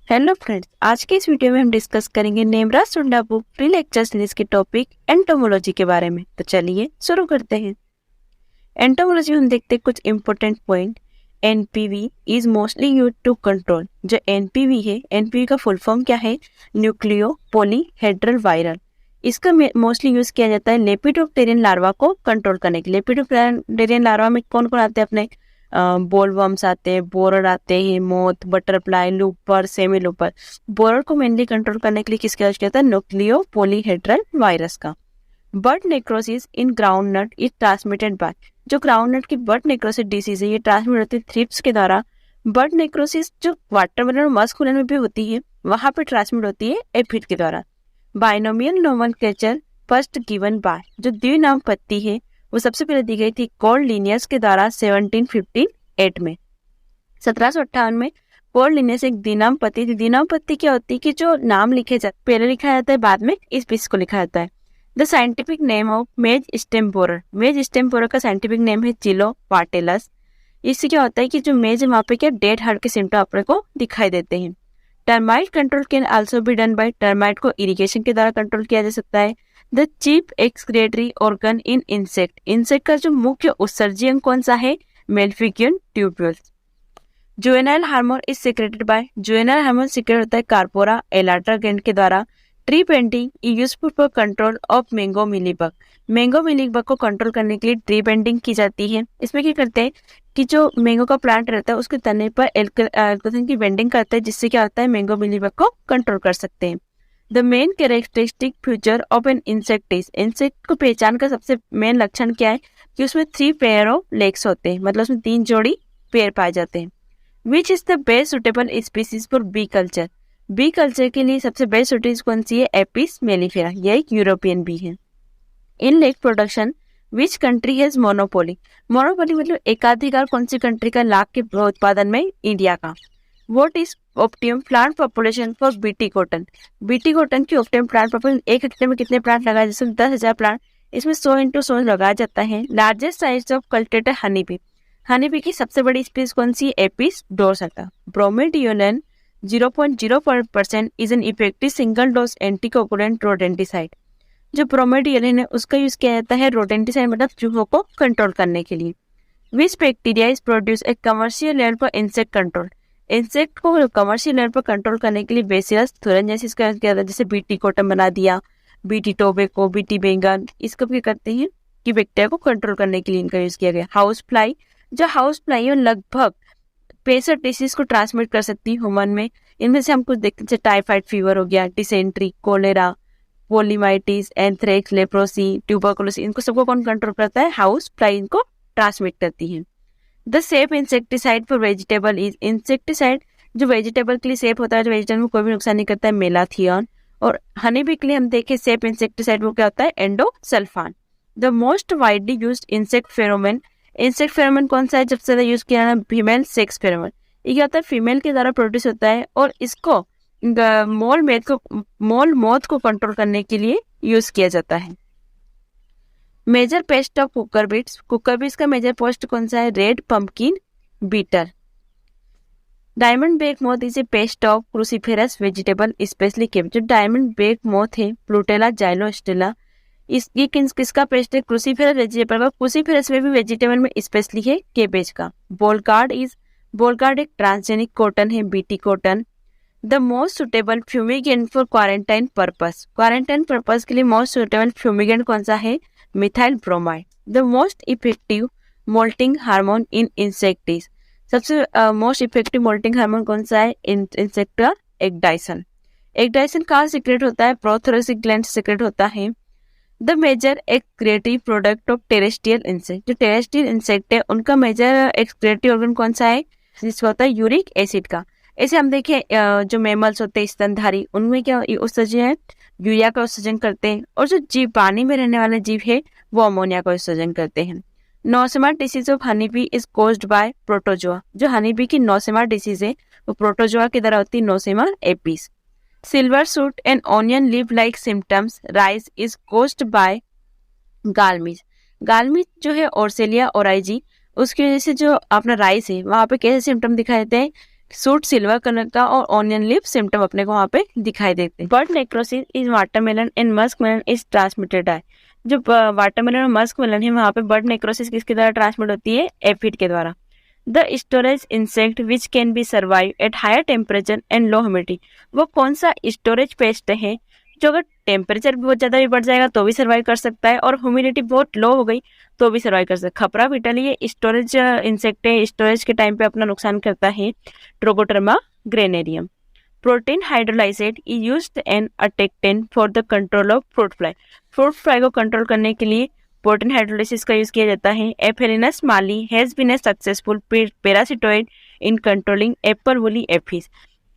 Hello friends, आज के इस वीडियो में हम डिस्कस करेंगे नेमरा सुंडा बुक प्री लेक्चर सीरीज के टॉपिक एंटोमोलॉजी के बारे में। तो चलिए शुरू करते हैं। एंटोमोलॉजी में हम देखते हैं कुछ important point. NPV is mostly use to control. जो एनपीवी है, एनपीवी का फुल फॉर्म क्या है? Nucleo polyhedral viral. इसका मोस्टली यूज किया जाता है लेपिडोप्टेरियन लार्वा को कंट्रोल करने के लिए। लेपिडोप्टेरियन लार्वा में कौन कौन आते हैं? अपने बोलवर्म्स आते हैं, बोरर आते हैं, moth, butterfly, looper, semi looper. Borer को मेनली कंट्रोल करने के लिए किसका यूज किया जाता है? न्यूक्लियो पॉलीहेड्रल वायरस का। Bird necrosis in ground nut is transmitted by. जो ग्राउंड नट की बर्ड नेक्रोसिस डिसीज है, ये ट्रांसमिट होती है थ्रिप्स के द्वारा। बर्ड नेक्रोसिस जो वाटरमेलन और मस्कुलन में भी होती है, वहां पे ट्रांसमिट होती है एफिड के द्वारा। Binomial nomenclature first given by. जो द्विनामपत्ति है वो सबसे पहले दी गई थी कॉल लिनियस के द्वारा 1758 में। 1758 में कॉल लिनियस एक द्विनामपत्ति थी। द्विनामपत्ति क्या होती है कि जो नाम लिखे जाते, पहले लिखा जाता है, बाद में इस पीस को लिखा जाता है। द साइंटिफिक नेम ऑफ मेज स्टेम बोरर। मेज स्टेम बोरर का साइंटिफिक नेम है चिलोपाटेलस। इससे क्या होता है कि जो मेज है वहां पे क्या डेड हार्ट के सिम्टम अपने को दिखाई देते हैं। Termite control can also be done by. Termite को इरिगेशन के द्वारा कंट्रोल किया जा सकता है। The chief excretory organ in insect. Insect का जो मुख्य उत्सर्जी अंग कौन सा है? Malpighian tubules. Juvenile hormone is secreted by. Juvenile hormone secrete होता है कार्पोरा एलाटा ग्लैंड के द्वारा। Tree painting is useful for control of mango mealybug. Mango mealybug को कंट्रोल करने के लिए ट्री पेंटिंग की जाती है। इसमें क्या करते हैं कि जो मैंगो का प्लांट रहता है उसके तने पर एल्कोथेन की बेंडिंग करता है, जिससे क्या होता है मैंगो मिलीबग को कंट्रोल कर सकते हैं। The main characteristic feature of an insect is. Insect को पहचान का सबसे मेन लक्षण क्या है कि उसमें 3 पेयर ऑफ लेग्स होते हैं, मतलब उसमें 3 जोड़ी पैर पाए जाते हैं। Which is the best suitable species for bee culture. Bee culture के लिए सबसे बेस्ट सुटेबल कौन सी है? Apis mellifera. यह एक यूरोपियन बी है। In lac production which country has monopoly. Monopoly मतलब एकाधिकार कौन सी कंट्री का लाख के उत्पादन में? इंडिया का। What is optimum plant population for BT cotton. BT cotton की ऑप्टिमम प्लांट पॉपुलेशन, एक हेक्टेयर में कितने प्लांट लगाए? जैसे 10,000 प्लांट, इसमें 100 × 100 लगाया जाता है। Largest size of cultivator honey bee. Honey bee की सबसे बड़ी स्पीसीज कौन सी? Apis dorsata. Bromadiolone 0.04% is an effective single dose anticoagulant rodenticide. जो ब्रोमेडियोलिन है उसका यूज किया जाता है रोडेंटिसाइड मतलब चूहों को कंट्रोल करने के लिए। विच bacteria is produce a commercial level पर इंसेक्ट कंट्रोल। इंसेक्ट को कमर्शियल लेवल पर कंट्रोल करने के लिए बेसिलस थुरिनजेंसिस का यूज किया जाता है। जैसे बीटी कॉटन बना दिया, बीटी टोबैको, बीटी बैंगन, इसको क्या करते हैं कि बैक्टीरिया को कंट्रोल करने के लिए इनका यूज किया गया। हाउस फ्लाई, जो हाउस फ्लाई है लगभग 65 डिसीज को ट्रांसमिट कर सकती है ह्यूमन में। इनमें से हम कुछ देखते हैं, टाइफाइड फीवर हो गया, dysentery, cholera, poliomyelitis, anthrax, leprosy, tuberculosis, इनको सबको कौन कंट्रोल करता है? हाउस फ्लाई इनको ट्रांसमिट करती है। The safe insecticide for vegetable is. Insecticide जो वेजिटेबल के लिए सेफ होता है, जो वेजिटेबल में कोई भी नुकसान नहीं करता है, मेलाथियन। और हनी बी के लिए हम देखें सेफ इंसेक्टिसाइड वो क्या होता है? Endosulfan. The most widely used insect pheromone. Insect pheromone कौन सा है जब ज्यादा यूज किया है? Female sex pheromone. ये क्या होता है? फीमेल के द्वारा प्रोड्यूस होता है और इसको मोल मोथ को कंट्रोल करने के लिए यूज किया जाता है। Major pest of cucurbits. Cucurbits का मेजर पेस्ट कौन सा है? Red pumpkin beetle. Diamond back moth is a pest of cruciferous vegetable specially cape. जो डायमंड बैक मोथ है, प्लूटेला जाइलोस्टेला, ये किसका पेस्ट है? क्रूसीफेरस वेजिटेबल का। क्रूसीफेरस में भी वेजिटेबल में स्पेशली है केबेज का। बोलगार्ड एक ट्रांसजेनिक कॉटन है, BT cotton. The most suitable fumigant for quarantine purpose. Quarantine purpose के लिए मोस्ट सुटेबल फ्यूमिगेंट कौन सा है? Methyl bromide. The most effective moulting hormone in insect is. सबसे मोस्ट इफेक्टिव मोल्टिंग हार्मोन कौन सा है? इंसेक्ट का एक्डाइसन। एक्डाइसन कहाँ सीक्रेट होता है? प्रोथोरेसिक ग्लैंड सीक्रेट होता है। The major excretive product of terrestrial insect. जो टेरेस्ट्रियल इंसेक्ट है उनका मेजर एक्सक्रेटिव ऑर्गन कौन सा है? जिसका होता है यूरिक एसिड का। ऐसे हम देखें जो मेमल्स होते हैं स्तनधारी, उनमें क्या उत्सर्जन है? यूरिया का उत्सर्जन करते हैं। और जो जीव पानी में रहने वाले जीव है वो अमोनिया का उत्सर्जन करते हैं। Nosema disease of honey bee is caused by protozoa. जो हनी बी की नोसेमा डिसीज है वो प्रोटोजोआ की तरह होती है, nosema apis. Silver shoot and onion leaf like symptoms rice is caused by gall midge. Gall midge जो है ओर्सेलिया ओराइजी, उसकी वजह से जो अपना राइस है वहां पे कैसे सिम्टम दिखाई देते हैं? सूट सिल्वर कलर का और ऑनियन लीफ सिम्टम अपने को वहाँ पे दिखाई देते हैं। Bird necrosis is watermelon and musk melon is transmitted है। जो वाटरमेलन और मस्क मेलन है वहाँ पे बर्ड नेक्रोसिस किसके द्वारा ट्रांसमिट होती है? एफिड के द्वारा। The storage insect which can be survive at higher temperature and low humidity, वो कौन सा स्टोरेज पेस्ट है जो अगर टेम्परेचर बहुत ज़्यादा भी बढ़ जाएगा तो भी सर्वाइव कर सकता है और ह्यूमिडिटी बहुत लो हो गई तो भी सर्वाइव कर सकता है। खपरा बीटल ये स्टोरेज इंसेक्ट है, स्टोरेज के टाइम पे अपना नुकसान करता है। Trogoderma granarium. Protein hydrolysate is used an attractant for the control of fruit fly. Fruit fly को कंट्रोल करने के लिए प्रोटीन हाइड्रोलाइसिस का यूज किया जाता है। Aphelinus mali has been a successful parasitoid in controlling apple woolly aphis.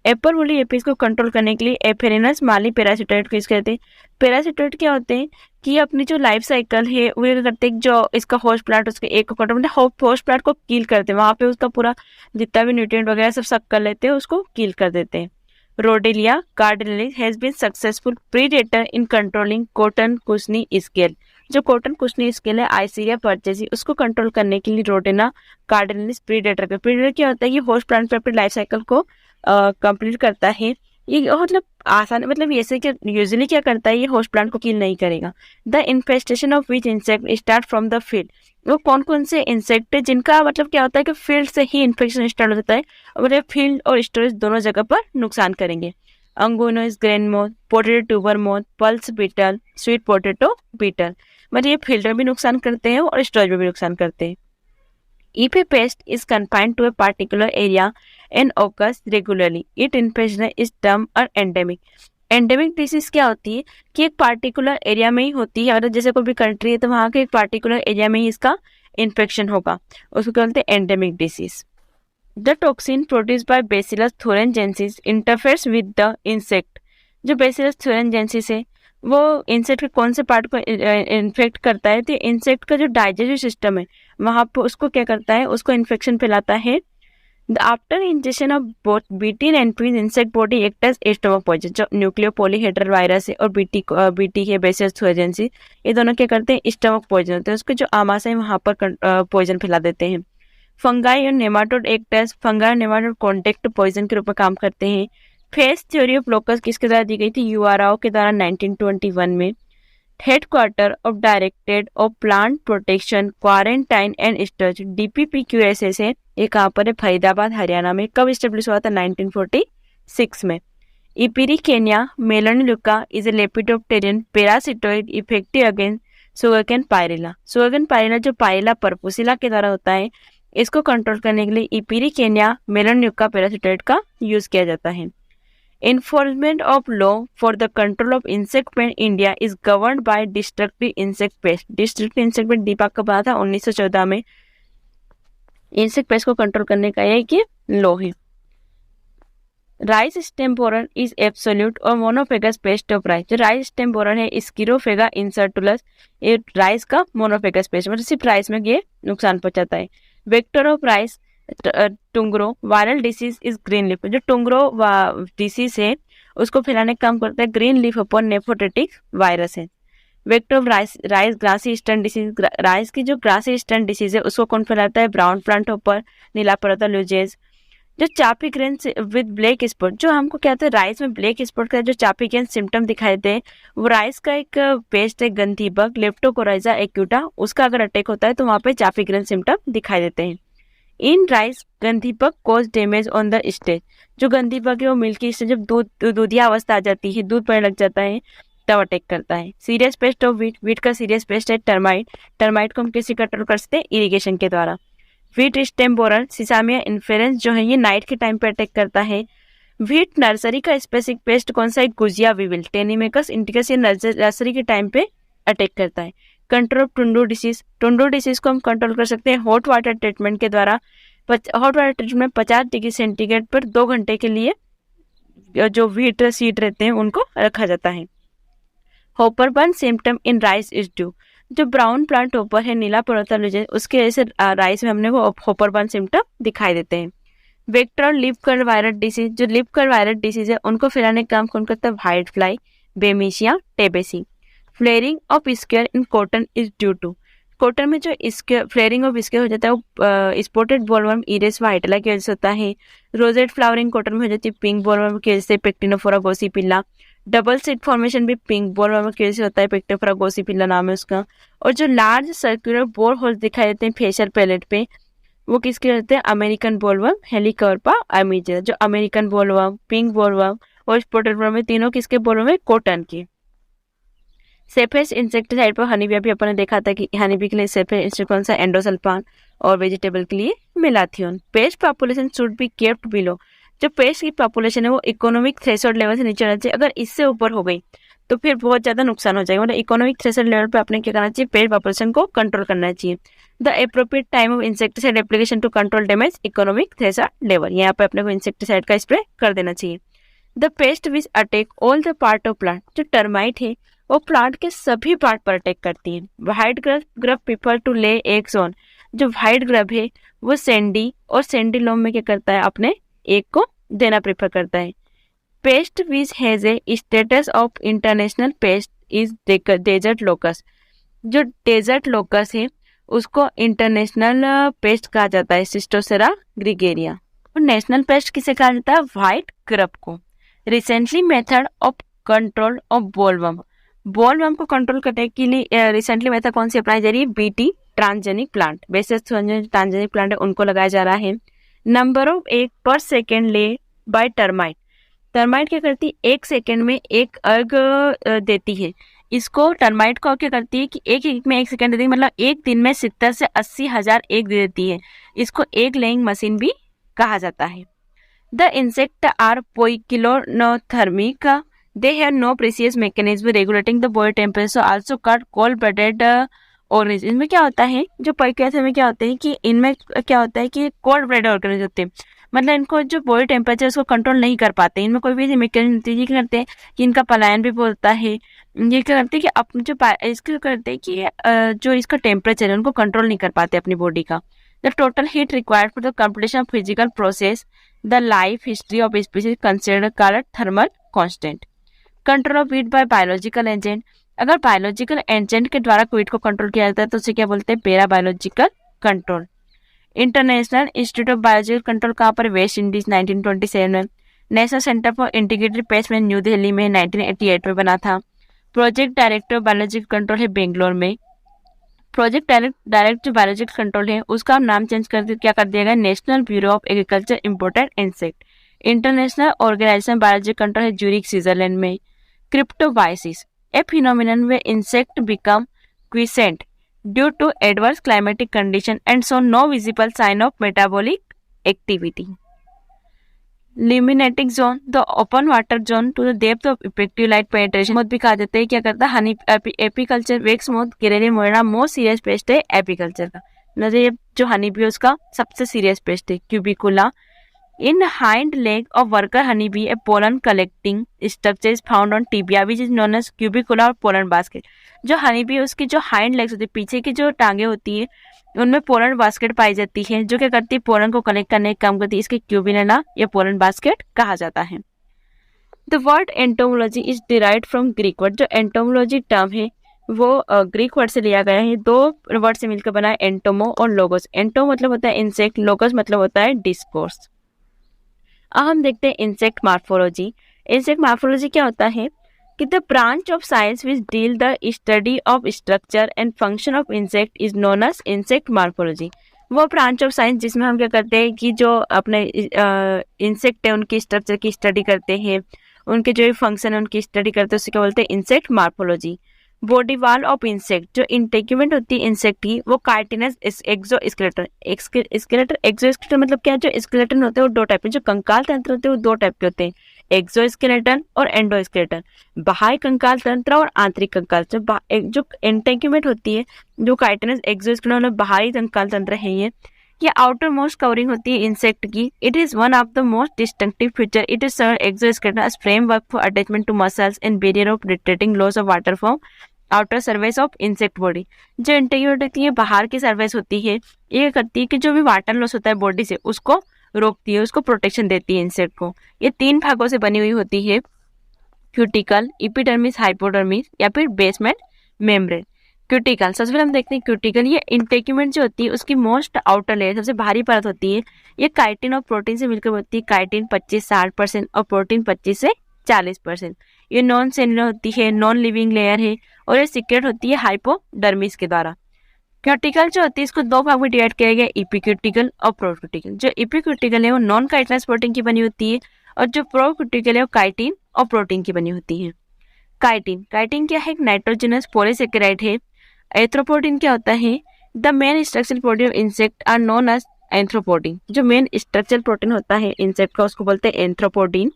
Apple woolly aphis को control करने के लिए एफेलिनस माली पैरासिटोइड को यूज करते हैं। पैरासिटोइड क्या होते हैं कि अपनी जो लाइफ साइकिल है वो ये करते हैं, जो इसका होस्ट प्लांट उसके एक को कंट्रोल होस्ट प्लांट को किल करते हैं, वहाँ पे उसका पूरा जितना भी न्यूट्रिएंट वगैरह सब सक कर लेते हैं, उसको किल कर देते हैं। Rodolia cardinalis has been successful predator in controlling cotton cushiony scale. जो कॉटन कुशनी स्केल है आइसीरिया परचेसी, उसको कंट्रोल करने के लिए रोडेना कार्डिनलिस प्रीडेटर का। प्रीडेटर क्या होता है? ये होस्ट प्लांट पे अपनी लाइफ साइकिल को कंप्लीट करता है। ये मतलब आसान, मतलब ऐसे क्या यूजुअली क्या करता है, ये होस्ट प्लांट को किल नहीं करेगा। The infestation of which insect start from the field, वो कौन कौन से इंसेक्ट है जिनका मतलब क्या होता है कि फील्ड से ही इन्फेक्शन स्टार्ट हो जाता है और फील्ड और स्टोरेज दोनों जगह पर नुकसान करेंगे। Angoumois grain moth, potato tuber moth, pulse beetle, sweet potato beetle, मतलब ये फील्ड में भी नुकसान करते हैं और स्टोरेज में भी नुकसान करते हैं। If a pest is confined to a particular area and occurs regularly, its infection is termed an endemic. Endemic disease क्या होती है कि एक पार्टिकुलर एरिया में ही होती है। अगर जैसे कोई भी कंट्री है तो वहाँ के एक पार्टिकुलर एरिया में ही इसका इन्फेक्शन होगा, उसको क्या बोलते हैं? Endemic disease. The toxin produce by Bacillus thuringiensis interferes with the insect. जो बेसिलस थोरेंजेंसिस है वो इंसेक्ट के कौन से पार्ट को इन्फेक्ट करता है? तो इंसेक्ट का जो डाइजेस्टिव सिस्टम है वहाँ पर उसको क्या करता है? उसको इन्फेक्शन फैलाता है। After injection of both BT and NPs insect body act as stomach poison. जो न्यूक्लियो पॉलीहेड्रल वायरस है और बीटी है बेसिलस थोरेंजेंसिस, ये दोनों क्या करते हैं? स्टमक पॉइजन होते हैं, उसके जो आमाशय है वहाँ पर पॉइजन फैला देते हैं। फंगाई और नेमाटोड एक्ट एज फंगाई और नेमाटोड कॉन्टेक्ट पॉइजन के रूप में काम करते हैं। फेस थ्योरी ऑफ लोकस किसके द्वारा दी गई थी? यूआरओ के द्वारा 1921 में। Headquarter of directed of plant protection quarantine and storage DPPQSS है, ये कहाँ पर है? फरीदाबाद हरियाणा में। कब स्टेब्लिश हुआ था? 1946 में। Epiricania melanoleuca is a lepidopteran parasitoid effective against sugarcane pyrilla. Sugarcane pyrilla जो पायरिला पर्पुसिला के द्वारा होता है, इसको कंट्रोल करने के लिए इपिरिकेनिया मेलोनिलुका पैरासिटोइड का यूज किया जाता है। Enforcement of law for the control of insect pest in India is governed by Destructive Insect Pest. Destructive Insect Pest दीपक का बना था 1914 में। इंसेक्ट पेस्ट को कंट्रोल करने का एक लॉ है। Rice stem boron is absolute और मोनोफेगस पेस्ट ऑफ राइस। जो राइस स्टेम बोरन है स्किरोफेगा इंसर्टुलस, ये राइस का मोनोफेगस पेस्ट, मतलब सिर्फ राइस में ये नुकसान पहुंचाता है। Vector of rice tungro viral disease is green leaf. जो टुंगरो डिसीज है उसको फैलाने का काम करता है green leaf upon nephotettix virus है। Vector of rice grassy stunt disease, rice की जो ग्रासी स्टन डिसीज है उसको कौन फैलाता है? ब्राउन प्लांट होपर नीला परता ल्यूजेज। जो चापी ग्रेन विद ब्लैक स्पॉट, जो हमको क्या होता है राइस में ब्लैक स्पॉट का जो चापी ग्रेन सिम्टम दिखाई देते हैं, वो राइस का एक पेस्ट है गंधी बग लेप्टोकोराइजा एक्यूटा, उसका अगर अटैक होता है तो वहाँ पे चापी ग्रेन सिम्टम दिखाई देते हैं। इन राइस गंधी bug cause damage on the stage. जो गंधी बग है वो मिल्की स्टेज, जब दूधिया अवस्था आ जाती है, दूध पड़ने लग जाता है, तब अटैक करता है। Serious paste of wheat, wheat का सीरियस पेस्ट है टर्माइट। टर्माइट को हम कैसे कंट्रोल कर सकते हैं? इरिगेशन के द्वारा। वीट स्टेम बोरर सिसामिया इन्फेरेंस जो है ये नाइट के टाइम पे अटैक करता है। वीट नर्सरी का स्पेसिफिक पेस्ट कौन सा है? गुजिया विविल टेनिमेकस इंडिकस, ये नर्सरी के टाइम पे अटैक करता है। कंट्रोल ऑफ टुंडो डिसीज, टुंडो डिसीज को हम कंट्रोल कर सकते हैं हॉट वाटर ट्रीटमेंट के द्वारा। Hot water treatment 50 degree centigrade पर 2 घंटे के लिए जो वीट सीड रहते हैं उनको रखा जाता है। Hopper burn symptom in rice is due, जो ब्राउन प्लांट होपर है नीला पर्वता लीजिए उसके वजह से राइस में हमने वो होपर बर्न सिम्टम दिखाई देते हैं। वेक्टर और लीफ कर्ल वायरस डिसीज, जो लीफ कर्ल वायरस डिसीज है उनको फैलाने का काम कौन करता है? White fly Bemisia tabaci. Flaring of scare in cotton is due to, cotton में जो इसके फ्लेयरिंग ऑफ इसके हो जाता है वो स्पॉटेड बोलवर्म इरेस वाइटला की वजह से होता है। रोजेट फ्लावरिंग कॉटन में हो जाती है पिंक बोलवर्म की वजह से, पेक्टिनोफोरा गोसिपिल्ला। डबल सीड फॉर्मेशन भी पिंक बोलवर्म की वजह से होता है, पेक्टिनोफोरा गोसिपिल्ला नाम है उसका। और जो लार्ज सर्कुलर बोर होल्स दिखाई देते हैं फेशियल पैलेट पे, वो किसके रहते हैं? American bollworm Helicoverpa armigera. जो अमेरिकन बोलवर्म, पिंक बोलवर्म और स्पॉटेड बोलवर्म है, तीनों किसके बोलवर्म है? कॉटन के। सेफेस्ट इंसेक्टिसाइड पर हनी बी, अभी अपन ने देखा था कि हनी बी के लिए सेफेस्ट इंसेक्ट कौन सा? एंडोसल्फान। और वेजिटेबल के लिए malathion. Pest population should be kept below. जो पेस्ट की पॉपुलेशन है वो इकोनॉमिक थ्रेशोल्ड लेवल से नीचे रहना चाहिए। अगर इससे ऊपर हो गई तो फिर बहुत ज्यादा नुकसान हो जाएगा। मतलब इकोनॉमिक थ्रेशोल्ड लेवल पे आपने क्या करना चाहिए? पेस्ट पॉपुलेशन को कंट्रोल करना चाहिए। The appropriate time of insecticide application to control damage economic threshold level. यहाँ पे अपने को इंसेक्टिसाइड का स्प्रे कर देना चाहिए। The paste which attack all the part of plant. जो टर्माइट है वो प्लांट के सभी पार्ट पर अटैक करती है। White grub prefer to lay eggs on. जो व्हाइट ग्रब है वो सैंडी और सैंडीलोम में क्या करता है? अपने एग को देना प्रेफर करता है। Pest which has a status of international pest is desert locust. जो डेजर्ट लोकस है उसको इंटरनेशनल पेस्ट कहा जाता है, सिस्टोसेरा ग्रिगेरिया। और नेशनल पेस्ट किसे कहा जाता है? व्हाइट ग्रब को। Recently method of control of bollworm. Bollworm को कंट्रोल करने के लिए रिसेंटली मेथड कौन सी अप्लाई जा रही है? BT transgenic plant. Basis transgenic plant है उनको लगाया जा रहा है। नंबर ऑफ एग पर सेकेंड ले बाय टर्माइट। टर्माइट क्या करती है? एक सेकेंड में एक एग देती है। इसको टर्माइट को क्या करती है कि एक एग में एक सेकेंड देती है, मतलब एक दिन में 70 से 80 हजार एग दे देती है। इसको एग लेइंग मशीन भी कहा जाता है। The insect are poikilothermic. They have no precise mechanism regulating the body temperature, so also called cold-blooded organisms। इनमें क्या होता है? जो पोइकिलोथर्मिक में क्या होते हैं कि इनमें क्या होता है कि कोल्ड ब्लडेड ऑर्गेनिज्म होते हैं। मतलब इनको जो बॉडी टेम्परेचर उसको कंट्रोल नहीं कर पाते। इनमें कोई भी ऐसी मैकेनिज्म ये क्या करते हैं कि इनका पलायन भी होता है। ये क्या करते हैं कि अपने जो इसको करते हैं कि जो इसका टेम्परेचर है उनको कंट्रोल नहीं कर पाते अपनी बॉडी का। The total heat required for the completion of physical process, the life history of species considered called thermal constant. Control of heat bye biological agent. अगर बायोलॉजिकल एजेंट के द्वारा हीट को कंट्रोल किया जाता है तो उसे क्या बोलते हैं? Para biological control. International institute of biological control कहाँ पर? वेस्ट इंडीज 1927 में। National centre for integrated pest में न्यू दिल्ली में 1988 में बना था। Project director of biological control है बेंगलोर में। प्रोजेक्ट डायरेक्टर जो बायोलॉजिकल कंट्रोल है उसका नाम चेंज कर क्या कर दिया गया? National bureau of agriculture imported insect. International organisation biological control है ज्यूरिख स्विट्जरलैंड में। Cryptobiosis, a phenomenon where insects become quiescent due to adverse climatic conditions and show no visible sign of metabolic activity. Luminatic zone, the open water zone to the depth of effective light penetration। Moth भी कहा जाता है। क्या करता है? Honey apiculture wax moth Galleria mellonella most serious pest है apiculture का। मतलब ये जो हनी बी उसका सबसे सीरियस पेस्ट है। क्यूबिकुला। In hind leg of worker honeybee, a pollen collecting structure is found on tibia, which is known as cubicula और pollen basket। जो honeybee उसकी जो hind legs होती है, पीछे की जो टांगे होती है, उनमें pollen basket पाई जाती है, जो क्या करती है? pollen को कलेक्ट करने का काम करती है। इसके क्यूबिकुला या pollen basket कहा जाता है। The word entomology is derived from Greek word। जो entomology टर्म है वो ग्रीक वर्ड से लिया गया है। दो वर्ड से मिलकर बना है, एंटोमो और लोगोस। एंटो मतलब होता है इंसेक्ट, लोगस मतलब होता है डिस्कोर्स। अब हम देखते हैं इंसेक्ट मार्फोलॉजी। इंसेक्ट मार्फोलॉजी क्या होता है कि the branch of science which deal the study of structure and function of insect is known as insect morphology. वो ब्रांच ऑफ साइंस जिसमें हम क्या करते हैं कि जो अपने इंसेक्ट है उनकी स्ट्रक्चर की स्टडी करते हैं, उनके जो फंक्शन है उनकी स्टडी करते हैं, उसे क्या बोलते हैं? Insect morphology. Body wall of insect, जो इंटेग्यूमेंट होती है इंसेक्ट की वो काइटिनस एक्सोस्केलेटन। एक्सोस्केलेटन मतलब क्या? जो स्केलेटन होते हैं वो दो टाइप के, जो कंकाल तंत्र होते हैं वो दो टाइप के होते हैं, एक्सोस्केलेटन और एंडोस्केलेटन। बाह्य कंकाल तंत्र और आंतरिक कंकाल। जो इंटेग्यूमेंट होती है जो काइटिनस एक्सोस्केलेटन मतलब बाहरी कंकाल तंत्र है, ये आउटर मोस्ट कवरिंग होती है इंसेक्ट की। It is one of the most distinctive feature. It is exoskeleton as framework for attachment to muscles and barrier of retaining loss of water from outer surface of insect body. जो integrate होती है बाहर की surface होती है, ये करती है कि जो भी वाटर लॉस होता है बॉडी से उसको रोकती है, उसको प्रोटेक्शन देती है इंसेक्ट को। ये 3 भागों से बनी हुई होती है, क्यूटिकल, एपिडर्मिस, हाइपोडर्मिस या फिर बेसमेंट मेम्ब्रेन। क्यूटिकल, सबसे पहले हम देखते हैं क्यूटिकल। ये इंटेग्यूमेंट जो होती है उसकी मोस्ट आउटर लेयर, सबसे भारी परत होती है। ये काइटिन और प्रोटीन से मिलकर होती है। काइटिन 25-60% और प्रोटीन 25 से 40%। ये नॉन सेलुलर होती है, नॉन लिविंग लेयर है और ये सीक्रेट होती है हाइपोडर्मिस के द्वारा। क्यूटिकल जो होती है इसको दो भाग में डिवाइड किया गया, इपिक्यूटिकल और प्रोक्यूटिकल। जो इपिक्यूटिकल है वो नॉन काइटिनस प्रोटीन की बनी होती है और जो प्रोक्यूटिकल है वो काइटिन और प्रोटीन की बनी होती है। काइटिन, काइटिन क्या है? एक नाइट्रोजनस पॉलीसेकेराइड है। एंथ्रोपोडिन क्या होता है? The main structural protein of insect are known as arthropodin. जो मेन स्ट्रक्चरल प्रोटीन होता है इंसेक्ट का उसको बोलते हैं एंथ्रोपोडिन।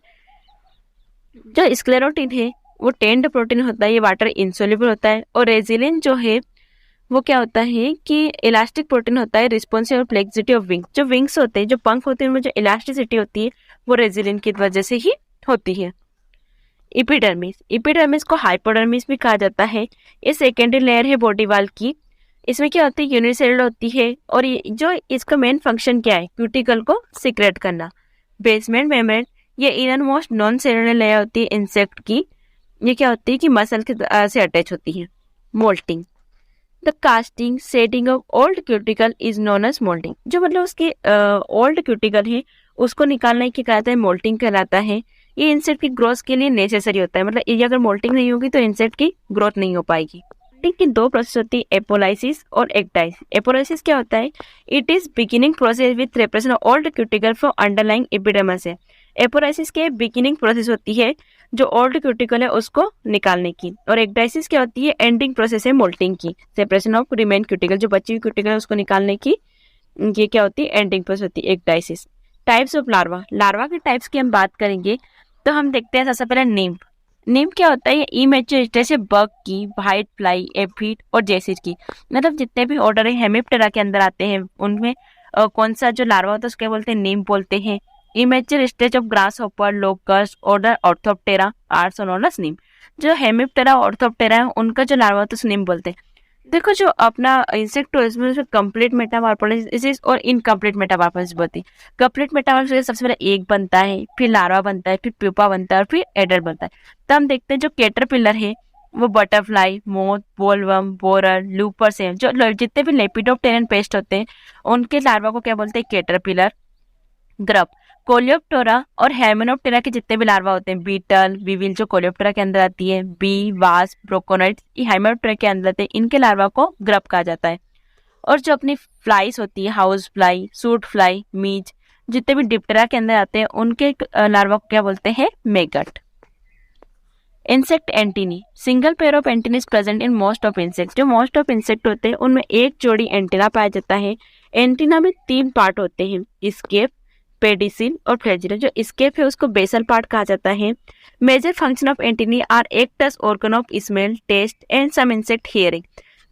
जो स्क्लेरोटिन है वो टेंड प्रोटीन होता है, ये वाटर इंसोल्यूबल होता है। और रेजिलिन जो है वो क्या होता है कि इलास्टिक प्रोटीन होता है, रिस्पॉन्सिव और फ्लेक्सिबिलिटी ऑफ विंग। जो विंग्स होते हैं, जो पंख होते हैं, उनमें जो इलास्टिसिटी होती है वो रेजिलिन की वजह से ही होती है। इपिडर्मिस, इपिडर्मिस को हाइपोडर्मिस भी कहा जाता है। ये सेकेंडरी लेयर है बॉडी वाल की। इसमें क्या होती है? यूनिसेलुलर होती है और ये जो इसका मेन फंक्शन क्या है? क्यूटिकल को सीक्रेट करना। बेसमेंट मेम्ब्रेन, ये inner most non cellular layer होती है इंसेक्ट की। ये क्या होती है कि मसल के से अटैच होती है। Moulting, the casting setting of old cuticle is known as moulting. जो मतलब उसके ओल्ड क्यूटिकल है उसको निकालने की कहता है मोल्टिंग कहलाता है। ये इंसेक्ट की ग्रोथ के लिए नेसेसरी होता है, मतलब ये अगर मोल्टिंग नहीं होगी तो इंसेक्ट की ग्रोथ नहीं हो पाएगी। मोल्टिंग की दो प्रोसेस होती है, एपोलाइसिस और एक्टाइसिस। एपोलाइसिस क्या होता है? It is beginning process with represent old cuticle from underlying epidermis है। एपोलाइसिस के बिगिनिंग प्रोसेस होती है जो ओल्ड क्यूटिकल है उसको निकालने की। और एक्टाइसिस क्या होती है? एंडिंग प्रोसेस है मोल्टिंग की, सेपरेशन ऑफ रिमेन क्यूटिकल। जो बची हुई क्यूटिकल है उसको निकालने की ये क्या होती है? एंडिंग प्रोसेस होती है एक्टाइसिस। टाइप्स ऑफ लार्वा, लार्वा के टाइप्स की हम बात करेंगे तो हम देखते हैं सबसे पहले नीम। नीम क्या होता है? ये इमेच्योर जैसे बग की, व्हाइट फ्लाई, एफिड और जेसिड की, मतलब जितने भी ऑर्डर है हेमिप्टेरा के अंदर आते हैं उनमें कौन सा जो लार्वा होता है उसके बोलते हैं नीम बोलते हैं। Immature stage of grasshopper, locust, order Orthoptera, are known as nymph. जो हेमिप्टेरा ऑर्थोप्टेरा है उनका जो लार्वा होता है उसे नीम बोलते हैं। देखो जो अपना इंसेक्ट है इसमें कंप्लीट मेटामॉर्फोसिस और इनकम्प्लीट मेटामॉर्फोसिस होती है। कंप्लीट मेटामॉर्फोसिस सबसे पहले एग बनता है, फिर लार्वा बनता है, फिर प्यूपा बनता है और फिर एडल्ट बनता है। तो हम देखते हैं जो कैटरपिलर है वो butterfly, moth, bollworm, borer, looper से जो जितने भी लेपिडोप्टेरन पेस्ट होते हैं उनके लार्वा को क्या बोलते हैं? कैटरपिलर। ग्रब, कोलियोप्टेरा और हेमेनोप्टेरा के जितने भी लार्वा होते हैं, बीटल, विविल जो कोलियोप्टेरा के अंदर आती है, बी, वास्प, ब्रोकोनाइट्स ये हेमेनोप्टेरा के अंदर आते हैं, इनके लार्वा को ग्रब कहा जाता है। और जो अपनी फ्लाइज होती है, हाउस फ्लाई, सूट फ्लाई, मीज, जितने भी डिप्टेरा के अंदर आते हैं उनके लार्वा को क्या बोलते हैं? Maggot. Insect antennae, single pair of antennae is present in most of insect. जो मोस्ट ऑफ इंसेक्ट होते हैं उनमें एक जोड़ी एंटीना पाया जाता है। एंटीना में 3 पार्ट होते हैं, स्केप, पेडिसिल और फ्लैजिला। जो स्केप है उसको बेसल पार्ट कहा जाता है। Major function of antennae are act as organ of smell, taste and some insect hearing.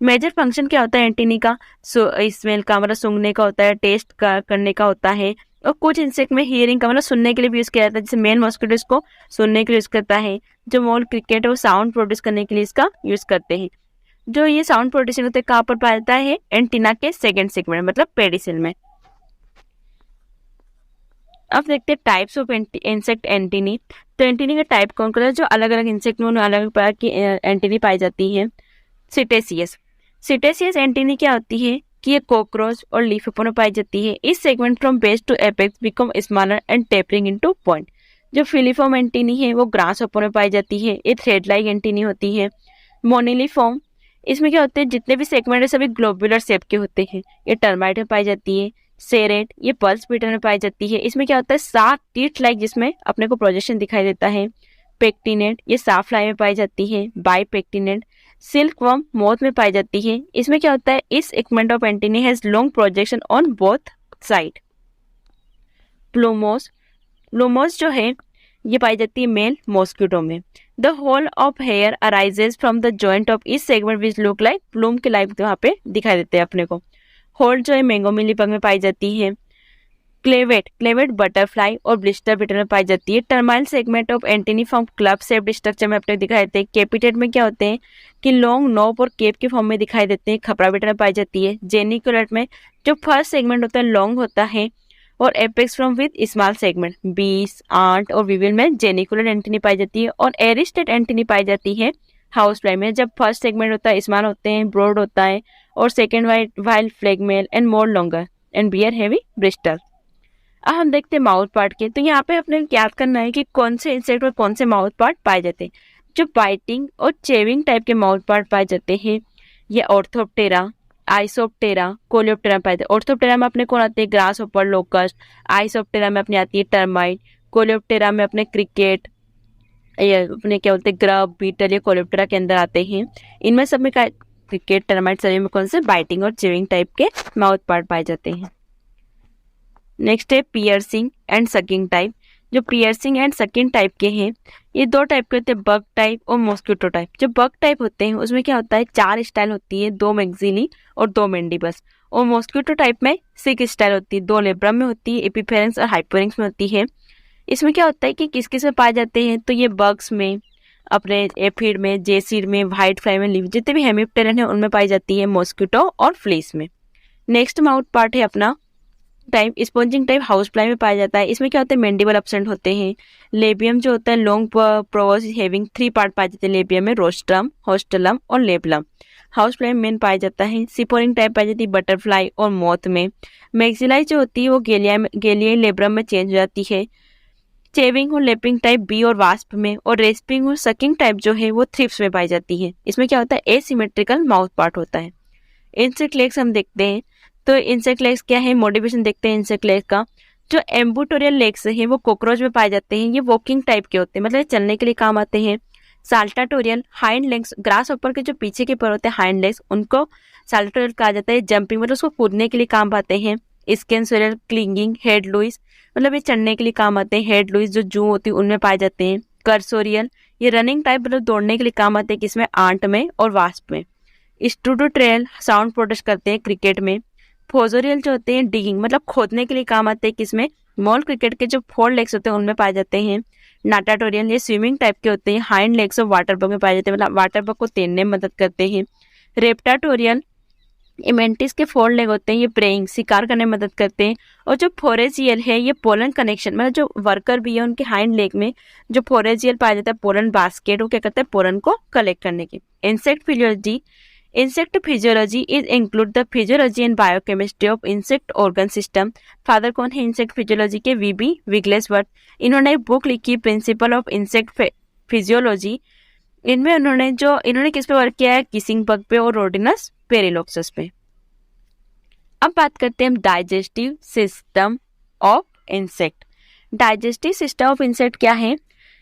Major function क्या होता है एंटीनी का? स्मेल का मतलब सूंघने का होता है, टेस्ट का करने का होता है और कुछ इंसेक्ट में हियरिंग का मतलब सुनने के लिए भी यूज किया जाता है। जैसे मेल मॉस्किटो इसको सुनने के लिए यूज करता है। जो मोल क्रिकेट है वो साउंड प्रोड्यूस करने के लिए इसका यूज करते हैं। जो ये साउंड प्रोड्यूसिंग होते हैं कहाँ पर पाया जाता है? एंटीना के सेकेंड सेगमेंट मतलब पेडिसिल में। अब देखते हैं टाइप्स ऑफ इंसेक्ट एंटीनी। तो एंटीनी का टाइप कौन कौन है? जो अलग अलग इंसेक्ट में उन्हें अलग अलग प्रकार की एंटीनी पाई जाती है। सिटेसियस, सिटेसियस एंटीनी क्या होती है कि ये कॉकरोच और लीफेपो में पाई जाती है। इस segment from base to apex become smaller and tapering into point. जो फिलीफॉर्म एंटीनी है वो ग्रास होपर में पाई जाती है। ये थ्रेड लाइक एंटीनी होती है। मोनिलीफॉर्म, इसमें क्या होते हैं? जितने भी सेगमेंट है सभी ग्लोबुलर शेप के होते हैं। ये टर्माइट में पाई जाती है। सेरेट, ये पल्स बीटर में पाई जाती है। इसमें क्या होता है? 7 टीथ लाइक जिसमें अपने को प्रोजेक्शन दिखाई देता है। पेक्टिनेट, ये साफ फ्लाई में पाई जाती है। बाइपेक्टिनेट, सिल्क वर्म मोथ में पाई जाती है। इसमें क्या होता है? इस segment of antennae has long projection on both side. Plumose, plumose जो है ये पाई जाती है मेल मॉस्किटो में। The whorl of hair arises from the joint of इस segment which look like plume के लाइक वहाँ पे दिखाई देते हैं अपने को। होल्ड जो है मैंगो मिलीबग में पाई जाती है। क्लेवेट, क्लेवेट बटरफ्लाई और ब्लिस्टर बीटल में पाई जाती है। Terminal segment of antennae form club shaped structure में अपने दिखाई देते हैं। कैपिटेट में क्या होते हैं कि लॉन्ग नोब और केप के फॉर्म में दिखाई देते हैं। खपरा बीटल में पाई जाती है। जेनिकुलेट में जो फर्स्ट सेगमेंट होता है लॉन्ग होता है और apex from with small segment. बीस, आंट और विविल में जेनिकुलेट एंटीनी पाई जाती है और एरिस्टेट एंटीनी पाई जाती है हाउस फ्लाई में जब फर्स्ट सेगमेंट होता है स्मॉल होते हैं, ब्रॉड होता है, और सेकेंड वाइल फ्लैगमेल and more longer and bear heavy bristle. अब हम देखते हैं माउथ पार्ट के। तो यहाँ पे अपने याद करना है कि कौन से इंसेक्ट में कौन से माउथ पार्ट पाए जाते हैं। जो बाइटिंग और चेविंग टाइप के माउथ पार्ट पाए जाते हैं ये ऑर्थोप्टेरा, आइसोप्टेरा, कोलियोप्टेरा पाए जाते हैं। ऑर्थोप्टेरा में अपने कौन आते हैं, ग्रास होपर, लोकस्ट। आइसोप्टेरा में अपने आती है टर्माइट। कोलियोप्टेरा में अपने क्रिकेट, ये अपने क्या बोलते हैं ग्रब, बीटल, ये कोलियोप्टेरा के अंदर आते हैं। इनमें सब में क्रिकेट, टर्माइट सभी में कौन से बाइटिंग और चेविंग टाइप के माउथ पार्ट पाए जाते हैं। नेक्स्ट है पियर्सिंग एंड सकिंग टाइप। जो पियर्सिंग एंड सकिंग टाइप के हैं ये दो टाइप के होते हैं, बग टाइप और मॉस्किटो टाइप। जो बग टाइप होते हैं उसमें क्या होता है 4 स्टाइल होती है, 2 मैक्सिली और 2 मैंडिबल्स। और मॉस्किटो टाइप में 6 स्टाइल होती है, 2 लेब्रम में होती है, एपिफेरेंस और हाइपोरिंक्स में होती है। इसमें क्या होता है कि किस किस में पाए जाते हैं, तो ये बग्स में, अपने एफिड में, जेसीड में, व्हाइट फ्लाई में, लिव, जितने भी हेमिप्टेरन है उनमें पाई जाती है, मॉस्किटो और फ्लीस में। नेक्स्ट माउथ पार्ट है अपना type sponging type, house fly में पाया जाता है। इसमें क्या होता है मैंडिबल एब्सेंट होते हैं। लेबियम जो होता है लॉन्ग प्रोवस हैविंग 3 पार्ट पाए जाते हैं लेबियम में, रोस्ट्रम, होस्टलम और लेबलम। हाउस फ्लाई में मेन पाया जाता है। सिपोरिंग टाइप पाई जाती है बटरफ्लाई और मोथ में। मैक्सिलाई जो होती है वो गेलियाई लेब्रम में चेंज हो जाती है। चेविंग और लेपिंग टाइप बी और वास्प में, और रेस्पिंग और सकिंग टाइप जो है वो थ्रिप्स में पाई जाती है। इसमें क्या होता है एसिमेट्रिकल माउथ पार्ट होता है। इंसेक्ट लेग्स हम देखते हैं, तो इंसेक्ट लेग्स क्या है, मॉडिफिकेशन देखते हैं इंसेक्ट लेग का। जो एम्बुटोरियल लेग्स है वो कॉकरोच में पाए जाते हैं। ये वॉकिंग टाइप के होते हैं, मतलब चलने के लिए काम आते हैं। साल्टाटोरियल हाइंड लेग्स, ग्रास ऊपर के जो पीछे के पर होते हैं हाइंड लेग्स, उनको साल्टाटोरियल कहा जाता है। जंपिंग मतलब उसको कूदने के लिए काम आते हैं। स्केंसोरियल, क्लिंगिंग, हेड लुइस मतलब ये चढ़ने के लिए काम आते हैं। हेड लुइस जो जू होती है उनमें पाए जाते हैं। कर्सोरियल ये रनिंग टाइप मतलब दौड़ने के लिए काम आते हैं, किसमें, आंट में और वास्प में। स्टूडोट्रेल साउंड प्रोड्यूस करते हैं क्रिकेट में। फोजोरियल जो होते हैं डिगिंग मतलब खोदने के लिए काम आते हैं, किसमें, मॉल क्रिकेट के जो 4 लेग्स होते हैं उनमें पाए जाते हैं। नाटाटोरियल ये स्विमिंग टाइप के होते हैं, हाइंड लेग्स और वाटर बग में पाए जाते हैं, मतलब वाटर बग को तैरने में मदद करते हैं। रेप्टाटोरियल इमेंटिस के 4 लेग होते हैं, ये प्रेइंग शिकार करने में मदद करते हैं। और जो फोरेजियल है ये पोलन कनेक्शन मतलब जो वर्कर भी है उनके हाइंड लेग में जो फोरेजियल पाया जाता है पोलन बास्केट, वो क्या करता है पोलन को कलेक्ट करने की। Insect physiology is include the physiology and biochemistry of insect organ system. Father कौन है इंसेक्ट फिजियोलॉजी के, वीबी विगलेसवर्थ। इन्होंने एक बुक लिखी प्रिंसिपल ऑफ इंसेक्ट फिजियोलॉजी। इनमें इन्होंने किस पे वर्क किया है, किसिंग बग पे और रोडिनस पेरिलॉक्सस पे। अब बात करते हैं digestive system of insect. Digestive system of insect क्या है,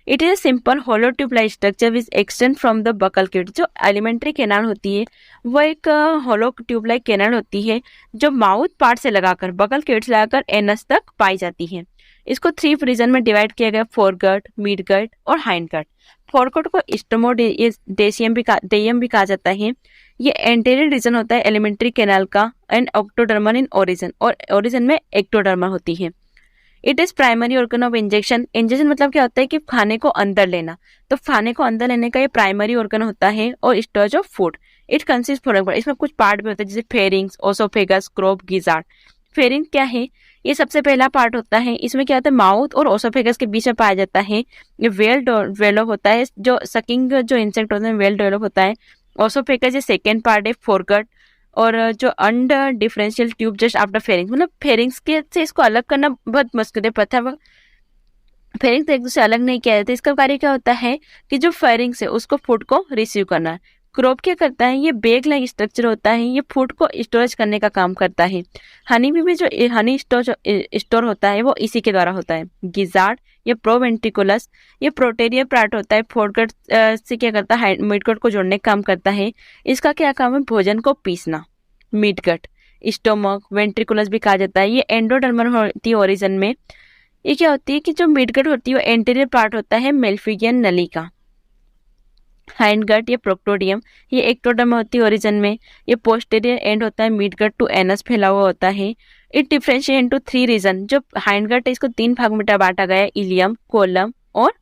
it is a simple hollow tubular structure which extend from the buccal cavity. जो एलिमेंट्री कैनाल होती है वो एक होलो ट्यूबलाइट कैनाल होती है जो माउथ पार्ट से लगाकर, बकल कैविटी से लगाकर एनस तक पाई जाती है। इसको 3 रीजन में डिवाइड किया गया, फोरगट, मिडगट और हाइंडगट। फोरगट को स्टोमोडेसियम भी कहा जाता है। ये एंटीरियर रीजन होता है एलिमेंट्री कैनाल का, एंड ऑक्टोडर्मल इन ओरिजिन, और ओरिजिन में एक्टोडर्मल होती है। It is primary organ of injection. Injection मतलब क्या होता है कि खाने को अंदर लेना, तो खाने को अंदर लेने का ये प्राइमरी ऑर्गन होता है। और storage of food, it consist following, इसमें कुछ पार्ट भी होते हैं जैसे फेरिंग्स, ओसोफेगस, क्रोप, गिजार्ड। फेरिंग क्या है, ये सबसे पहला पार्ट होता है। इसमें क्या होता है माउथ और ओसोफेगस के बीच में पाया जाता है। ये वेल डेवलप होता है, जो सकिंग जो इंसेक्ट होते हैं वेल डेवलप होता है। ओसोफेगस ये सेकेंड पार्ट है, फोरगट। और जो under differential tube just after pharynx, मतलब फेरिंग्स के से इसको अलग करना बहुत मुश्किल है, पता है फेरिंग्स एक दूसरे अलग नहीं किया जाता। इसका कार्य क्या होता है कि जो फेरिंग्स है उसको फूड को रिसीव करना है। क्रोप क्या करता है, ये बेग लाइक स्ट्रक्चर होता है, ये फूड को स्टोरेज करने का काम करता है। हनी भी जो हनी स्टोर होता है वो इसी के द्वारा होता है। गिजार्ड ये प्रोवेंट्रिकुलस, ये प्रोटेरियर पार्ट होता है, फोरगट से क्या करता है मिडगट को जोड़ने का काम करता है। इसका क्या काम है, भोजन को पीसना। मिडगट स्टोमक, वेंट्रिकुलस भी कहा जाता है, ये एंडोडर्मल होती है ओरिजिन में। ये क्या होती है कि जो मिडगट होती है वो एंटीरियर पार्ट होता है मेल्फिगियन नली का। हाइंडगट ये प्रोक्टोडियम, ये एक्टोडर्म होती है ओरिजिन में। ये पोस्टेरियर एंड होता है मिडगट टू एनस फैला हुआ होता है। It differentiate into 3 region. जो हाइंडगट है इसको 3 भाग में बांटा गया है, इलियम, कोलम और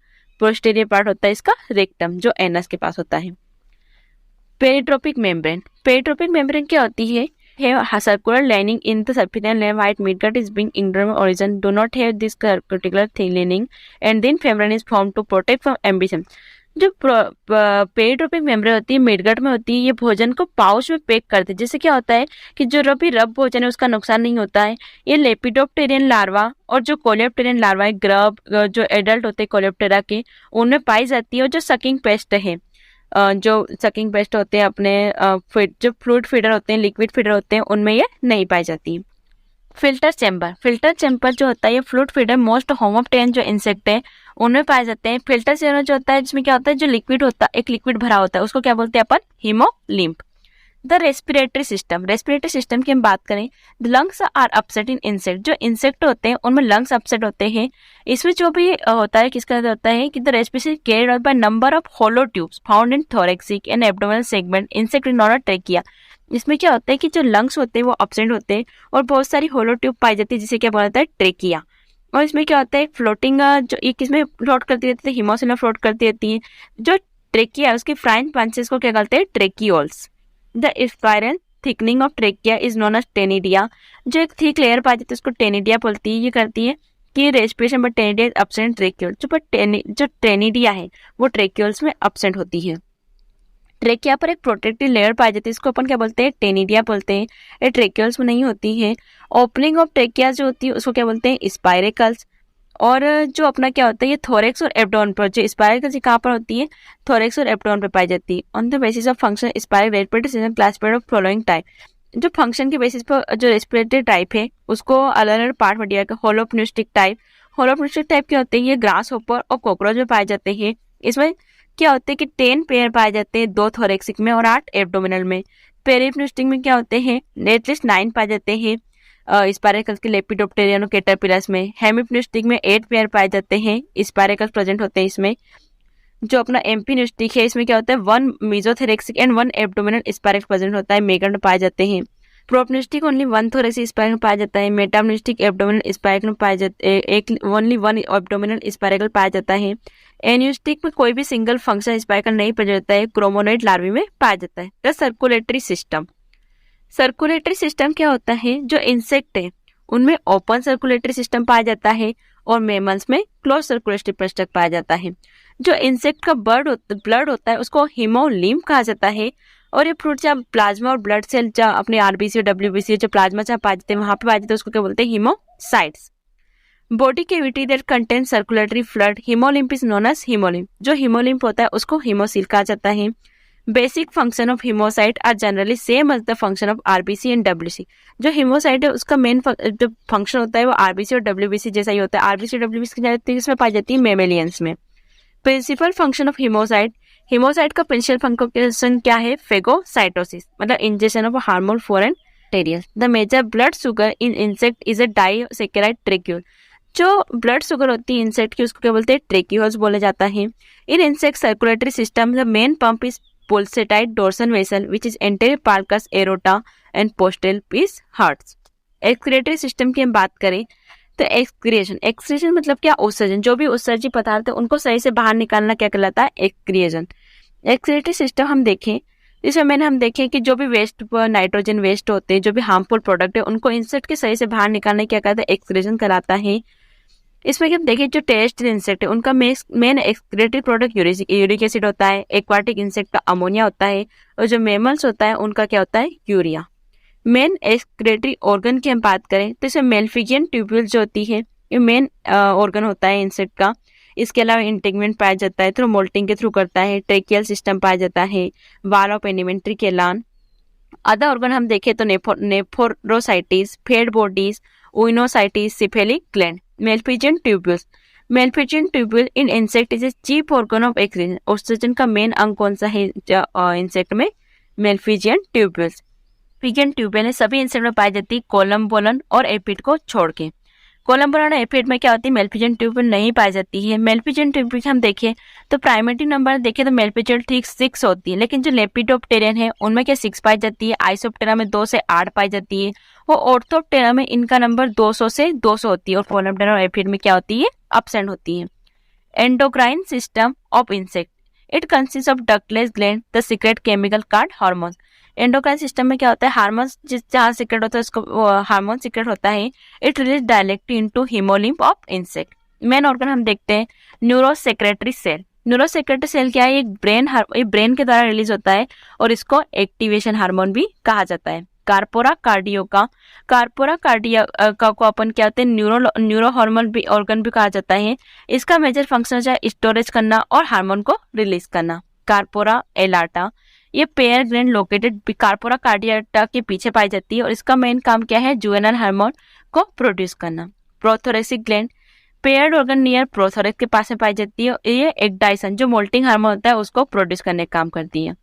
पोस्टेरियर पार्ट होता है इसका रेक्टम जो एनस के पास होता है। पेरिट्रोपिक मेम्ब्रेन, पेरिट्रोपिक मेम्ब्रेन क्या होती है, circular lining in the surface layer. White midgut is being endodermal origin do not have this particular thin lining, and then membrane is formed to protect from ambition. जो पेरिट्रोपिक membrane होती है midgut में होती है, ये भोजन को पाउच में पैक करते हैं, जिससे क्या होता है कि जो रब भोजन है उसका नुकसान नहीं होता है। ये लेपिडोप्टेरियन लार्वा और जो कोलेप्टेरियन लार्वा है, ग्रब जो एडल्ट होते हैं कोलेप्टेरा के, उनमें पाई जाती है। और जो सकिंग पेस्ट है, जो सकिंग पेस्ट होते हैं अपने जो फ्लूइड फीडर होते हैं, लिक्विड फीडर होते हैं, उनमें ये नहीं पाई जाती। फिल्टर चैम्बर जो होता है ये फ्लूइड फीडर मोस्ट होमोप्टेन जो इंसेक्ट है उनमें पाए जाते हैं। फिल्टर चैम्बर जो होता है जिसमें क्या होता है, जो लिक्विड होता है, एक लिक्विड भरा होता है, उसको क्या बोलते हैं अपन, हीमोलिम्फ। द रेस्पिरेटरी सिस्टम की हम बात करें, the lungs are upset in insect. जो इंसेक्ट होते हैं उनमें लंग्स अपसेट होते हैं। इसमें जो भी होता है, किसका होता है कि the respiration carried out by number of hollow tubes found in thoracic and abdominal segment insect in not trachea. इसमें क्या होता है कि जो लंग्स होते हैं वो अपसेंट होते हैं और बहुत सारी होलो ट्यूब पाई जाती है, जिसे क्या बोला जाता है, ट्रेकिया। और इसमें क्या होता है, फ्लोटिंग जो ये किसमें फ्लोट करती रहती है, हिमोसिल में फ्लोट करती रहती है। जो ट्रेकिया है उसके फ्राइन पंचेस को क्या कहते हैं, tracheoles. The spiral thickening of trachea is known as taenidia. जो एक थिक लेयर पाई जाती है उसको टेनिडिया बोलती है। ये करती है कि रेस्पिरेशन बट टेनिडिया एब्सेंट ट्रेक्यूल। जो टेनिडिया है वो ट्रेक्यूल्स में एब्सेंट होती है। ट्रेकिया पर एक प्रोटेक्टिव लेयर पाई जाती है, इसको अपन क्या बोलते हैं, टेनिडिया बोलते हैं। ये ट्रेक्यूल्स में नहीं होती है। ओपनिंग ऑफ ट्रेकिया जो होती है उसको क्या बोलते हैं, स्पाइरेकल्स। और जो अपना क्या होता है, ये थोरेक्स और एब्डोमेन पर, जो स्पाइरेकल्स कहाँ पर होती है, थोरेक्स और एब्डोमेन पर पाई जाती है। On the basis of function spiral respiratory system classified of following type. जो फंक्शन के बेसिस पर जो रेस्पिरेटरी टाइप है उसको अलग अलग पार्ट में दिया गया। होलोप्निस्टिक टाइप क्या होते हैं, ये ग्रास होपर और कॉकरोच में पाए जाते हैं। इसमें क्या होते हैं कि 10 पेयर पाए जाते हैं, 2 थोरेक्सिक में और 8 एब्डोमिनल में। पेरिप्निस्टिक में क्या होते हैं, एटलीस्ट 9 पाए जाते हैं स्पाइरेकल्स के लेपिडोप्टेरियन और कैटरपिलर्स में। हेमिप्निस्टिक में 8 पेयर पाए जाते हैं, स्पाइरेकल्स प्रेजेंट होते हैं इसमें। जो अपना एम्पिनिस्टिक है इसमें क्या होता है, 1 मीजोथोरेक्सिक एंड 1 एब्डोमिनल स्पाइरेक्स प्रेजेंट होता है, मेगन में पाए जाते हैं। प्रोपनिस्टिक ओनली 1 थोरेक्सिक स्पाइरल में पाया जाता है। मेटामनिस्टिक एब्डोमिनल स्पाइरल में पाया जाता है, एक ओनली 1 एब्डोमिनल स्पाइरल पाया जाता है। एन्यूस्टिक में कोई भी सिंगल फंक्शन स्पाइरल नहीं पाया जाता है, क्रोमोनोइड लार्वी में पाया जाता है। द सर्कुलेटरी सिस्टम क्या होता है, जो इंसेक्ट है उनमें ओपन सर्कुलेटरी सिस्टम पाया जाता है और मेमल्स में क्लोज सर्कुलेटरी सिस्टम पाया जाता है। जो इंसेक्ट का ब्लड होता है उसको हीमोलिम्फ कहा जाता है। और ये फ्रूट जहाँ प्लाज्मा और ब्लड सेल जहाँ अपने आरबीसी और डब्ल्यूबीसी जो प्लाज्मा जहाँ पाए जाते हैं वहां पे पाए जाते हैं, उसको क्या बोलते हैं, haemocytes. Body cavity that contain circulatory fluid haemolymph is known as haemolymph. जो हीमोलिम्फ होता है उसको हीमोसील कहा जाता है। Basic function of haemocyte are generally same as the function of RBC and WBC. जो हीमोसाइट है उसका मेन जो फंक्शन होता है वो आरबीसी और डब्ल्यूबीसी जैसा ही होता है। आरबीसी और डब्ल्यूबीसी किसमें पाई जाती है, मेमेलियंस में। प्रिंसिपल फंक्शन ऑफ हीमोसाइट का प्रिंसिपल फंक्शन क्या है, फेगोसाइटोसिस, मतलब injection of hormone foreign material. The major blood sugar in insect is a disaccharide trehalose. जो ब्लड शुगर होती है इंसेक्ट की उसको क्या बोलते हैं, ट्रेक्यूल्स बोला जाता है। इन insect circulatory system the main pump is pulsatile dorsal vessel which is anterior palpus aorta and postal is hearts। Excretory system की हम बात करें तो एक्सक्रीशन मतलब क्या, उत्सर्जन। जो भी उत्सर्जित पदार्थ है उनको सही से बाहर निकालना क्या कहलाता है, एक्सक्रीशन। एक्सक्रीटरी सिस्टम हम देखें, इसमें हम देखें कि जो भी वेस्ट नाइट्रोजन वेस्ट होते हैं, जो भी हार्मफुल प्रोडक्ट है उनको इंसेक्ट के सही से बाहर निकालने क्या कहता है, एक्सक्रीशन कहलाता है। इसमें हम देखें जो टेरेस्ट्रियल इंसेक्ट है उनका main excretory product uric acid होता है। एक्वाटिक इंसेक्ट का अमोनिया होता है। और जो मेमल्स होता है उनका क्या होता है, यूरिया। मेन एक्सक्रीटरी ऑर्गन की हम बात करें तो इसमें मेल्फिजियन ट्यूब्यूल जो होती है ये मेन ऑर्गन होता है इंसेक्ट का। इसके अलावा इंटेगमेंट पाया जाता है, थ्रू मोल्टिंग के थ्रू करता है। ट्रेकियल सिस्टम पाया जाता है, वाल ऑफ एलिमेंट्री के लान। अदर ऑर्गन हम देखें तो nephrocytes, fat bodies, oenocytes, cephalic gland. Malpighian tubule in insect is a chief organ of excretion. उत्सर्जन का मेन अंग कौन सा है इंसेक्ट में, मेल्फिजियन ट्यूब्यूल्स। फिजियन ट्यूब्यूल सभी इंसेक्ट में पाई जाती है, कोलम्बोलन और एपिड को छोड़ के। कोलम्बोलन और एपिड में क्या होती है, मेल्फिजियन ट्यूब्यूल नहीं पाई जाती है। मेल्फिजियन ट्यूब्यूल हम देखें तो प्राइमेरी नंबर देखें तो मेल्फिजियन ठीक 6 होती है, लेकिन जो लेपिडोप्टेरियन है उनमें क्या 6 पाई जाती है। आइसोप्टेरा में 2 से 8 पाई जाती है। वो ऑर्थोप्टेरा में इनका नंबर 200 से 200 होती है। और कोलम्बोलन और एपिड में क्या होती है, एब्सेंट होती है। Endocrine system of insect, it consist of ductless gland the secret chemical card hormones. Endocrine system में क्या होता है, हार्मोन्स जहाँ सीक्रेट होता है उसको हार्मोन सीक्रेट होता है। It release directly into haemolymph of insect. Main organ हम देखते हैं neuro secretory cell. Neurosecretory cell क्या है, ये ब्रेन के द्वारा रिलीज होता है और इसको एक्टिवेशन हार्मोन भी कहा जाता है। कार्पोरा कार्डिया को अपन क्या होते हैं, न्यूरो हार्मोन भी ऑर्गन भी कहा जाता है। इसका मेजर फंक्शन है स्टोरेज करना और हार्मोन को रिलीज करना। कार्पोरा एलाटा, ये पेयर ग्लैंड लोकेटेड कार्पोरा कार्डियाटा के पीछे पाई जाती है और इसका मेन काम क्या है, जुवेनाइल हार्मोन को प्रोड्यूस करना। Prothoracic gland, paired organ near prothorax के पास में पाई जाती है। ये एक्डाइसन जो मोल्टिंग हार्मोन होता है उसको प्रोड्यूस करने का काम करती है।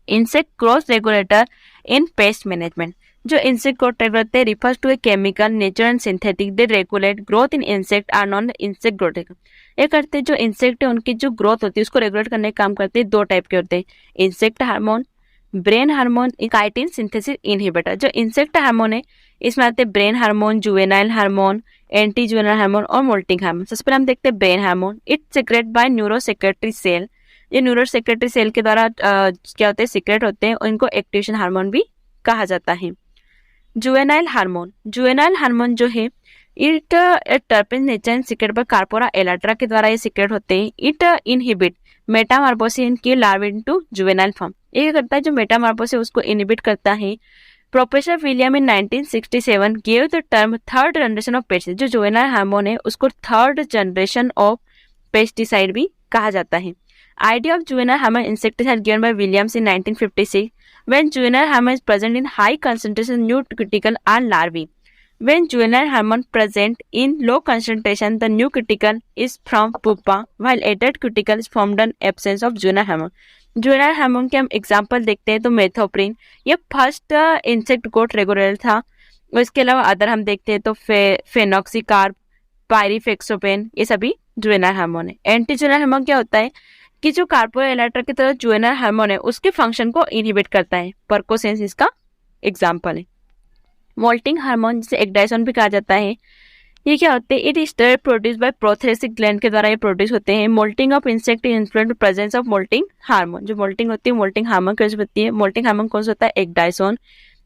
Insect growth regulator in pest management, जो insect growth regulator refers to a chemical nature and synthetic they regulate growth in insect are non insect growth. ये करते हैं जो इंसेक्ट है उनकी जो ग्रोथ होती है उसको रेगुलेट करने का काम करते हैं। दो टाइप के होते हैं, insect hormone, brain hormone, chitin synthesis inhibitor. जो इंसेक्ट हार्मोन है इसमें आते हैं brain hormone, juvenile hormone, anti juvenile hormone और मोल्टिंग हार्मोन। सबसे पहले हम देखते हैं brain hormone. It secrete by neurosecretory cell, ये न्यूरोसेक्रेटरी सेल के द्वारा क्या होते हैं, सीक्रेट होते हैं और इनको एक्टिवेशन हार्मोन भी कहा जाता है। जुवेनाइल हार्मोन जो है it terpene nature and secrete by corpora allata के द्वारा ये सीक्रेट होते हैं। इट इनहिबिट मेटामॉर्फोसिस के लार्वा इनटू जुवेनाइल फॉर्म, ये करता है जो मेटामॉर्फोसिस उसको इनहिबिट करता है। Professor William in 1967 gave the term third generation of pesticide, जो जुवेनाइल हार्मोन है उसको थर्ड जनरेशन ऑफ पेस्टिसाइड भी कहा जाता है। Idea of juvenile hormone insecticide given by Williams in 1956. When juvenile hormone is present in high concentration, new cuticle are larvae. When juvenile hormone present in low concentration, the new cuticle is from pupa, while adult cuticle is formed in absence of juvenile hormone. Juvenile hormone के हम example देखते हैं तो मेथोप्रिन ये first insect growth regulator था। और इसके अलावा अदर हम देखते हैं तो फेनॉक्सीकार्ब, पायरिफेक्सोपेन, ये सभी जुवेनाइल हार्मोन है। एंटी जुवेनाइल हार्मोन क्या होता है कि जो कार्पोरा एलाट्रा की तरह जुवेनाइल हार्मोन है उसके फंक्शन को इनहिबिट करता है। परकोसेंस इसका एग्जाम्पल है। मोल्टिंग हार्मोन जिसे एक्डाइसन भी कहा जाता है, ये क्या होते हैं, it is produce by prothoracic gland के द्वारा ये प्रोड्यूस होते हैं। Moulting of insect influence presence of moulting hormone, जो मोल्टिंग होती है मोल्टिंग हार्मोन की वजह से होती है। मोल्टिंग हार्मोन कौन सा होता है, ecdysone.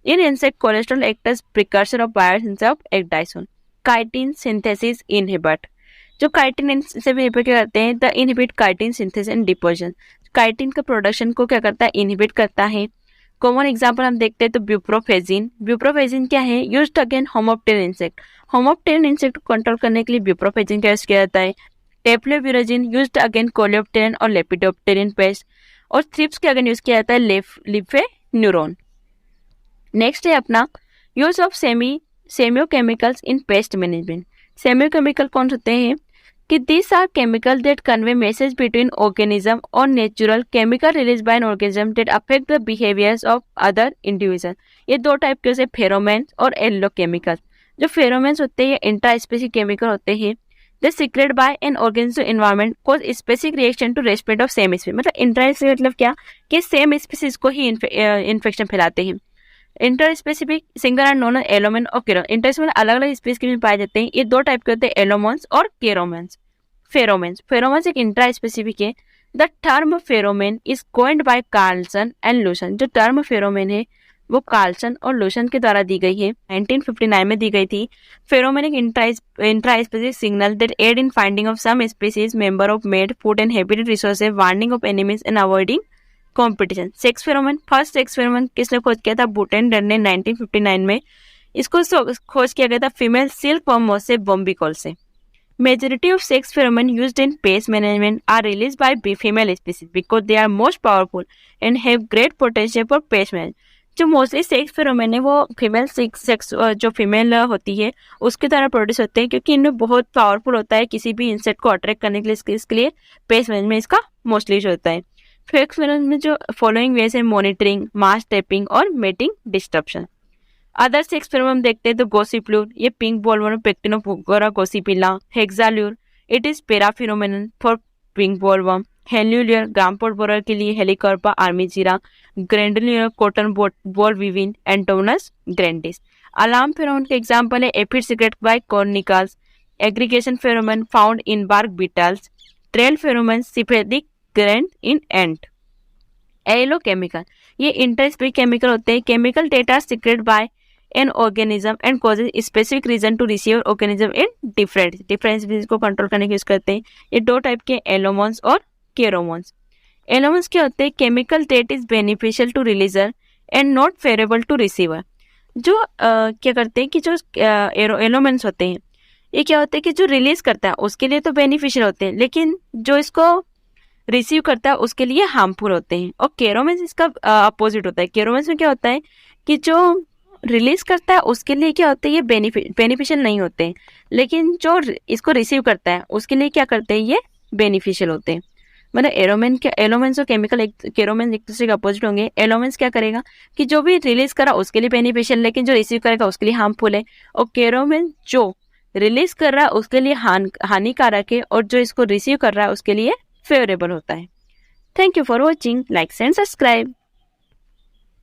In insect cholesterol act as precursor of biosynthesis of ecdysone. Chitin synthesis inhibit, जो काइटिन से भी क्या करते हैं, the inhibit chitin synthesis and deposition, chitin का प्रोडक्शन को क्या करता है, इनहिबिट करता है। कॉमन एग्जांपल हम देखते हैं तो ब्यूप्रोफेजिन क्या है, यूज्ड अगेन होमोप्टेरिन इंसेक्ट, होमोप्टेरिन इंसेक्ट को कंट्रोल करने के लिए ब्यूप्रोफेजिन का यूज किया जाता है। टेप्लोब्यूराजिन यूज्ड अगेन कोलियोप्टेरिन और लेपिडोप्टेरिन पेस्ट, और थ्रिप्स के अगेन यूज किया जाता है लिफेन्यूरोन। नेक्स्ट है अपना use of semiochemicals in pest management. Semiochemical कौन होते हैं कि this are chemical that convey message between organism और natural chemical release by an organism that affect the behaviours of other individual. ये दो टाइप के होते हैं, फेरोमेन्स और एल्लोकेमिकल। जो फेरोमेन्स होते हैं ये इंट्रास्पेसिफिक केमिकल होते हैं, they secrete by an organism environment cause specific reaction to respect of same species. मतलब इंट्रास्पेसिफिक मतलब क्या कि सेम स्पीसीज को ही इन्फेक्शन फैलाते हैं। इंटरस्पेसिफिक सिंगल एंड नोन एलोमेन और केरोन, इंटरस्पेसिफिक अलग अलग स्पीसीज में पाए जाते हैं। ये दो टाइप के होते हैं, एलोमेंस और केरोमेंस। फेरोमेंस एक इंट्रास्पेसिफिक है। The term pheromone is coined by Karlson and Luscher. जो टर्म फेरोमेन है वो कार्लसन और लूसन के द्वारा दी गई है, 1959 में दी गई थी। फेरोमेन एक intraspecific signal that aid in finding of some species member of made food and habitat resources, warning of enemies and avoiding competition. Sex pheromone, first sex pheromone किसने खोज किया था, बुटेनडर ने 1959 में। इसको खोज किया गया था फीमेल सिल्क वर्म से बॉम्बिकॉल से। Majority of sex pheromone used in pest management are release by female species because they are most powerful and have great potential for pest management. जो मोस्टली सेक्स फेरोमोन है वो female sex जो female होती है उसके द्वारा produce होते हैं, क्योंकि इनमें बहुत पावरफुल होता है किसी भी इंसेक्ट को अट्रैक्ट करने के लिए। इसके लिए पेस्ट मैनेजमेंट इसका मोस्टली यूज होता है। सेक्स फेरोमोन में जो फॉलोइंग वेज है, मॉनिटरिंग, मास ट्रैपिंग और mating disruption. Other sex pheromone देखते हैं तो गोसिप्लूर, ये pink bollworm Pectinophora gossypiella. Hexalure, it is parapheromone for pink bollworm. Helilure, gram pod borer के लिए Helicoverpa armigera. Grandlure, cotton boll weevil, Anthonomus grandis. Alarm pheromone के example है aphid secrete by cornicles. Aggregation pheromone found in bark Beatles. Trail pheromone sympathetic gland in ant. Allelochemical, ये interspecific chemical होते हैं। Chemical that secrete by an organism and causes specific reason to receive organism in different species को control करने की use करते हैं। ये दो टाइप के एलोमोन्स और केरोमोन्स। एरोमोन्स क्या होते हैं? Chemical that is beneficial to releaser and not favourable to receiver. जो क्या करते हैं कि जो एरोमोन्स होते हैं ये क्या होते हैं कि जो रिलीज करता है उसके लिए तो बेनिफिशियल होते हैं, लेकिन जो इसको रिसीव करता है उसके लिए हार्मफुल होते हैं। और केरोमेंस इसका अपोजिट होता है। केरोमेंस में क्या होता है कि जो रिलीज करता है उसके लिए क्या होता है ये बेनिफिशियल नहीं होते हैं, लेकिन जो इसको रिसीव करता है उसके लिए क्या करते हैं ये बेनिफिशियल होते हैं। मतलब एरोमेंस और केरोमेंस एक दूसरे के अपोजिट होंगे। एरोमेंस क्या करेगा कि जो भी रिलीज करा उसके लिए बेनिफिशियल, लेकिन जो रिसीव करेगा उसके लिए हार्मफुल है। और केरोमेंस जो रिलीज कर रहा है उसके लिए हानिकारक है, और जो इसको रिसीव कर रहा है उसके लिए फेवरेबल होता है। Thank you for watching, like and subscribe.